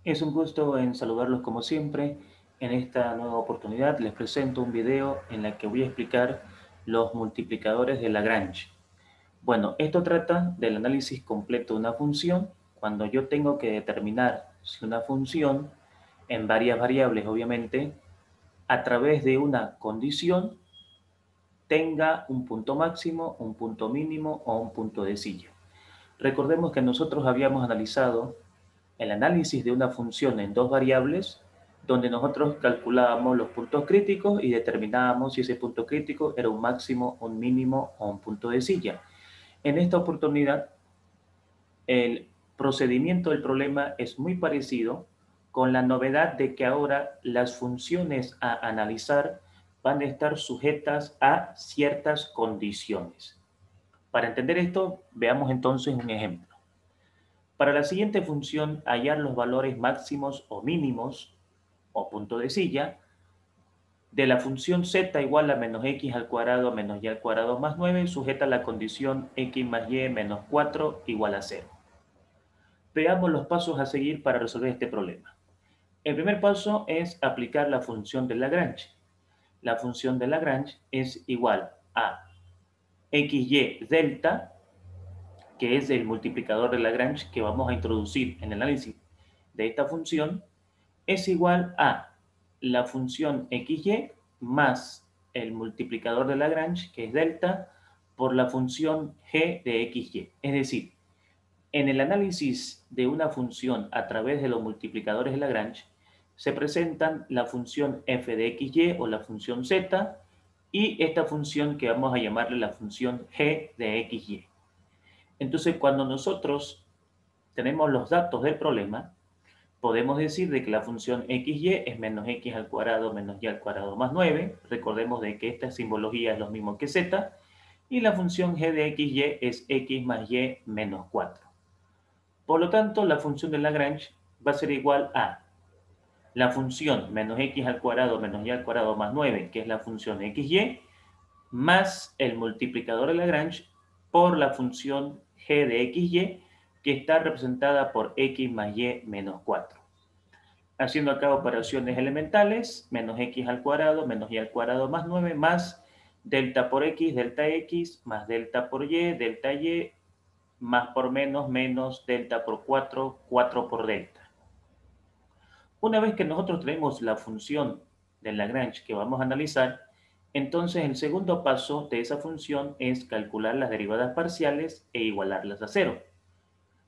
Es un gusto en saludarlos como siempre. En esta nueva oportunidad les presento un video en el que voy a explicar los multiplicadores de Lagrange. Bueno, esto trata del análisis completo de una función cuando yo tengo que determinar si una función, en varias variables obviamente, a través de una condición tenga un punto máximo, un punto mínimo o un punto de silla. Recordemos que nosotros habíamos analizado el análisis de una función en dos variables, donde nosotros calculábamos los puntos críticos y determinábamos si ese punto crítico era un máximo, un mínimo o un punto de silla. En esta oportunidad, el procedimiento del problema es muy parecido, con la novedad de que ahora las funciones a analizar van a estar sujetas a ciertas condiciones. Para entender esto, veamos entonces un ejemplo. Para la siguiente función, hallar los valores máximos o mínimos, o punto de silla, de la función z igual a menos x al cuadrado menos y al cuadrado más 9, sujeta a la condición x más y menos 4 igual a 0. Veamos los pasos a seguir para resolver este problema. El primer paso es aplicar la función de Lagrange. La función de Lagrange es igual a xy delta, que es el multiplicador de Lagrange que vamos a introducir en el análisis de esta función, es igual a la función xy más el multiplicador de Lagrange, que es delta, por la función g de xy. Es decir, en el análisis de una función a través de los multiplicadores de Lagrange, se presentan la función f de xy o la función z y esta función que vamos a llamarle la función g de xy. Entonces, cuando nosotros tenemos los datos del problema, podemos decir de que la función xy es menos x al cuadrado menos y al cuadrado más 9. Recordemos de que esta simbología es lo mismo que z. Y la función g de xy es x más y menos 4. Por lo tanto, la función de Lagrange va a ser igual a la función menos x al cuadrado menos y al cuadrado más 9, que es la función xy, más el multiplicador de Lagrange por la función g de xy, que está representada por x más y menos 4. Haciendo acá operaciones elementales, menos x al cuadrado, menos y al cuadrado más 9, más delta por x, más delta por y, más por menos delta por 4, 4 por delta. Una vez que nosotros tenemos la función de Lagrange que vamos a analizar, entonces el segundo paso de esa función es calcular las derivadas parciales e igualarlas a cero.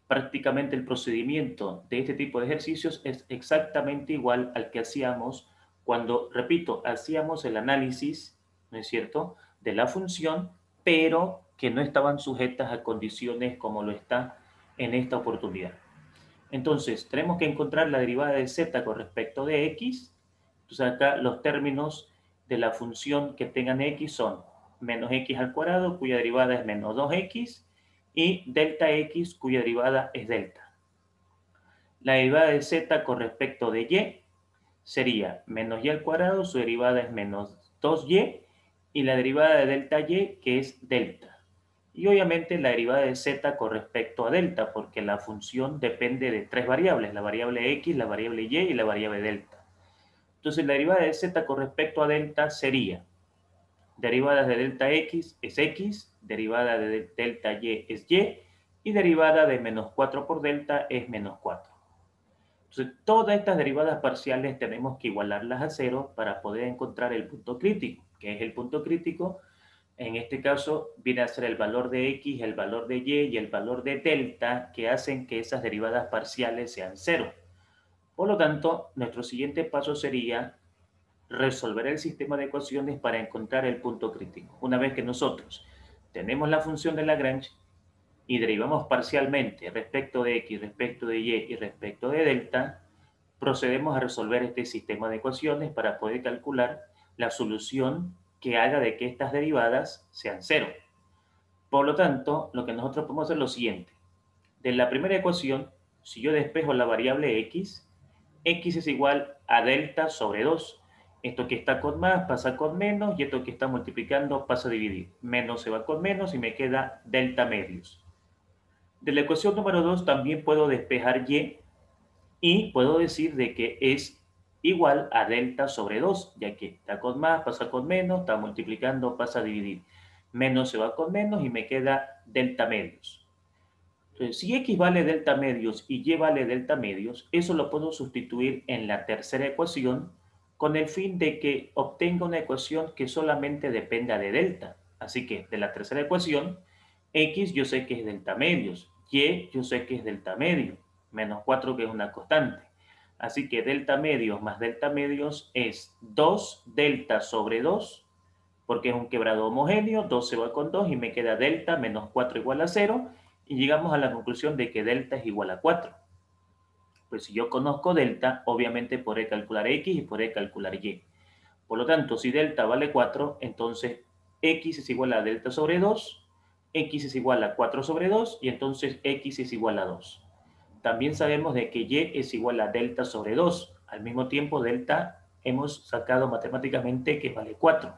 Prácticamente el procedimiento de este tipo de ejercicios es exactamente igual al que hacíamos cuando, repito, hacíamos el análisis, ¿no es cierto?, de la función, pero que no estaban sujetas a condiciones como lo está en esta oportunidad. Entonces, tenemos que encontrar la derivada de z con respecto de x. Entonces, acá los términos de la función que tengan x son menos x al cuadrado, cuya derivada es menos 2x, y delta x, cuya derivada es delta. La derivada de z con respecto de y sería menos y al cuadrado, su derivada es menos 2y, y la derivada de delta y, que es delta. Y obviamente la derivada de z con respecto a delta, porque la función depende de tres variables, la variable x, la variable y la variable delta. Entonces la derivada de z con respecto a delta sería, derivada de delta es x, derivada de delta es y derivada de menos 4 por delta es menos 4. Entonces, todas estas derivadas parciales tenemos que igualarlas a cero para poder encontrar el punto crítico. ¿Qué es el punto crítico? En este caso viene a ser el valor de x, el valor de y el valor de delta, que hacen que esas derivadas parciales sean cero. Por lo tanto, nuestro siguiente paso sería resolver el sistema de ecuaciones para encontrar el punto crítico. Una vez que nosotros tenemos la función de Lagrange y derivamos parcialmente respecto de x, respecto de y respecto de delta, procedemos a resolver este sistema de ecuaciones para poder calcular la solución que haga de que estas derivadas sean cero. Por lo tanto, lo que nosotros podemos hacer es lo siguiente. De la primera ecuación, si yo despejo la variable x es igual a delta sobre 2. Esto que está con más pasa con menos y esto que está multiplicando pasa a dividir. Menos se va con menos y me queda delta medios. De la ecuación número 2 también puedo despejar y Y puedo decir de que es igual a delta sobre 2, ya que está con más, pasa con menos, está multiplicando, pasa a dividir. Menos se va con menos y me queda delta medios. Entonces, si x vale delta medios y y vale delta medios, eso lo puedo sustituir en la tercera ecuación con el fin de que obtenga una ecuación que solamente dependa de delta. Así que de la tercera ecuación, x yo sé que es delta medios, y yo sé que es delta medio, menos 4 que es una constante. Así que delta medios más delta medios es 2 delta sobre 2, porque es un quebrado homogéneo, 2 se va con 2 y me queda delta menos 4 igual a 0, y llegamos a la conclusión de que delta es igual a 4. Pues si yo conozco delta, obviamente podré calcular x y podré calcular y. Por lo tanto, si delta vale 4, entonces x es igual a delta sobre 2, x es igual a 4 sobre 2 y entonces x es igual a 2. También sabemos de que y es igual a delta sobre 2. Al mismo tiempo, delta hemos sacado matemáticamente que vale 4.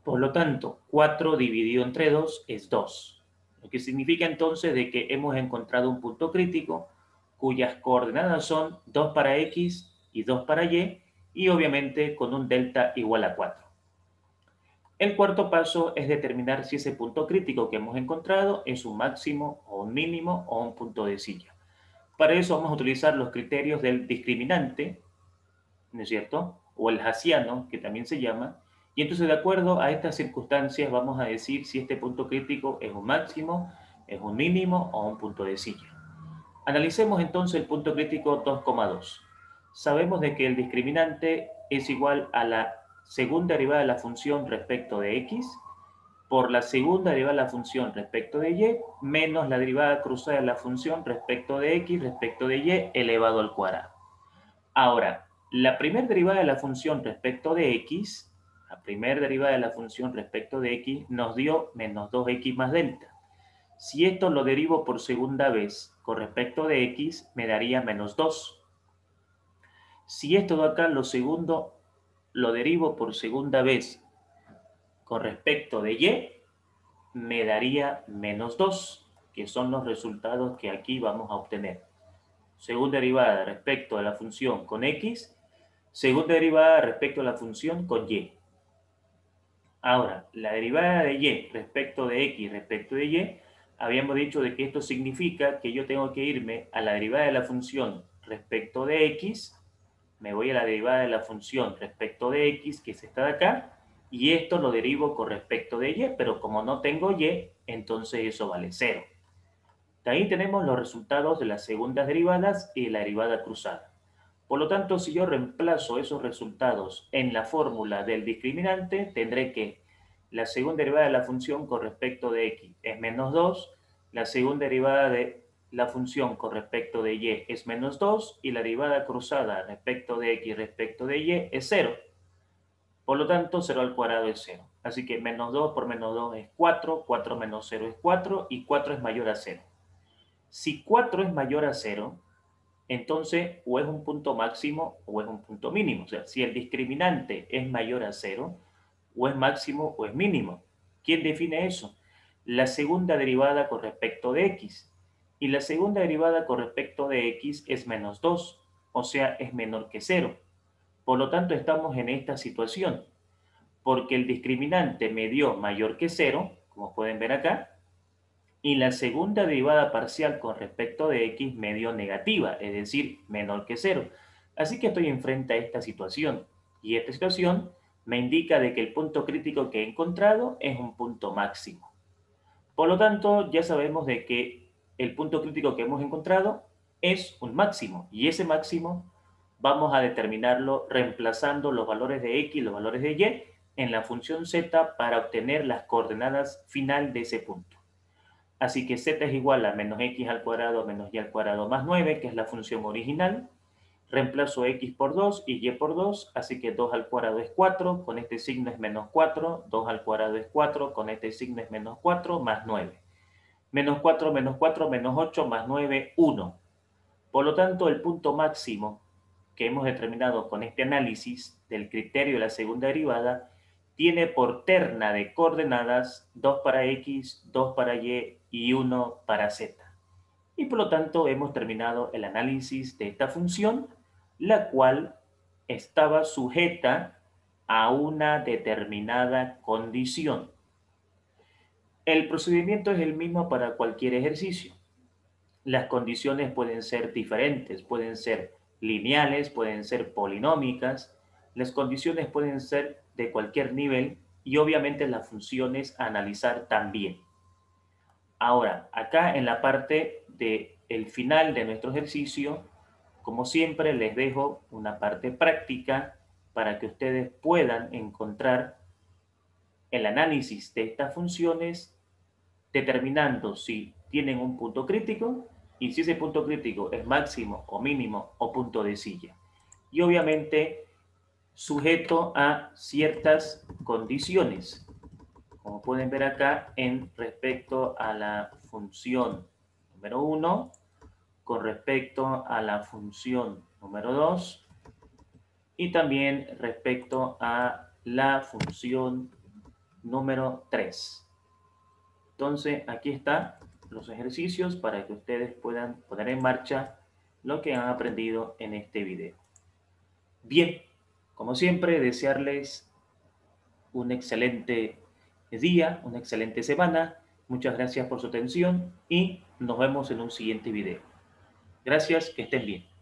Por lo tanto, 4 dividido entre 2 es 2. Lo que significa entonces de que hemos encontrado un punto crítico cuyas coordenadas son 2 para x y 2 para y obviamente con un delta igual a 4. El cuarto paso es determinar si ese punto crítico que hemos encontrado es un máximo o un mínimo o un punto de silla. Para eso vamos a utilizar los criterios del discriminante, ¿no es cierto? O el Hasiano, que también se llama. Y entonces, de acuerdo a estas circunstancias, vamos a decir si este punto crítico es un máximo, es un mínimo o un punto de silla. Analicemos entonces el punto crítico 2,2. Sabemos de que el discriminante es igual a la segunda derivada de la función respecto de x por la segunda derivada de la función respecto de y menos la derivada cruzada de la función respecto de x respecto de y elevado al cuadrado. Ahora, la primera derivada de la función respecto de x, la primera derivada de la función respecto de x nos dio menos 2x más delta. Si esto lo derivo por segunda vez con respecto de x, me daría menos 2. Si esto de acá, lo segundo, lo derivo por segunda vez con respecto de y, me daría menos 2, que son los resultados que aquí vamos a obtener. Segunda derivada respecto a la función con x, segunda derivada respecto a la función con y. Ahora, la derivada de y respecto de x respecto de y, habíamos dicho de que esto significa que yo tengo que irme a la derivada de la función respecto de x, me voy a la derivada de la función respecto de x, que es esta de acá, y esto lo derivo con respecto de y, pero como no tengo y, entonces eso vale 0. De ahí tenemos los resultados de las segundas derivadas y la derivada cruzada. Por lo tanto, si yo reemplazo esos resultados en la fórmula del discriminante, tendré que la segunda derivada de la función con respecto de x es menos 2, la segunda derivada de la función con respecto de y es menos 2 y la derivada cruzada respecto de x respecto de y es 0. Por lo tanto, 0 al cuadrado es 0. Así que menos 2 por menos 2 es 4, 4 menos 0 es 4 y 4 es mayor a 0. Si 4 es mayor a 0, entonces o es un punto máximo o es un punto mínimo. O sea, si el discriminante es mayor a 0, o es máximo o es mínimo. ¿Quién define eso? La segunda derivada con respecto de x. Y la segunda derivada con respecto de x es menos 2, o sea, es menor que 0. Por lo tanto, estamos en esta situación, porque el discriminante me dio mayor que 0, como pueden ver acá, y la segunda derivada parcial con respecto de x me dio negativa, es decir, menor que 0. Así que estoy enfrente a esta situación, y esta situación me indica de que el punto crítico que he encontrado es un punto máximo. Por lo tanto, ya sabemos de que el punto crítico que hemos encontrado es un máximo, y ese máximo vamos a determinarlo reemplazando los valores de x y los valores de y en la función z para obtener las coordenadas final de ese punto. Así que z es igual a menos x al cuadrado menos y al cuadrado más 9, que es la función original. Reemplazo x por 2 y y por 2, así que 2 al cuadrado es 4, con este signo es menos 4, 2 al cuadrado es 4, con este signo es menos 4, más 9. Menos 4, menos 8, más 9, 1. Por lo tanto, el punto máximo que hemos determinado con este análisis del criterio de la segunda derivada tiene por terna de coordenadas 2 para x, 2 para y 1 para z. y por lo tanto hemos terminado el análisis de esta función, la cual estaba sujeta a una determinada condición. El procedimiento es el mismo para cualquier ejercicio. Las condiciones pueden ser diferentes, pueden ser lineales, pueden ser polinómicas. Las condiciones pueden ser de cualquier nivel y obviamente las funciones a analizar también. Ahora, acá en la parte del final de nuestro ejercicio, como siempre, les dejo una parte práctica para que ustedes puedan encontrar el análisis de estas funciones determinando si tienen un punto crítico y si ese punto crítico es máximo o mínimo o punto de silla. Y obviamente sujeto a ciertas condiciones, como pueden ver acá en respecto a la función número 1, con respecto a la función número 2 y también respecto a la función número 3. Entonces, aquí están los ejercicios para que ustedes puedan poner en marcha lo que han aprendido en este video. Bien, como siempre, desearles un excelente día, una excelente semana. Muchas gracias por su atención y nos vemos en un siguiente video. Gracias, que estén bien.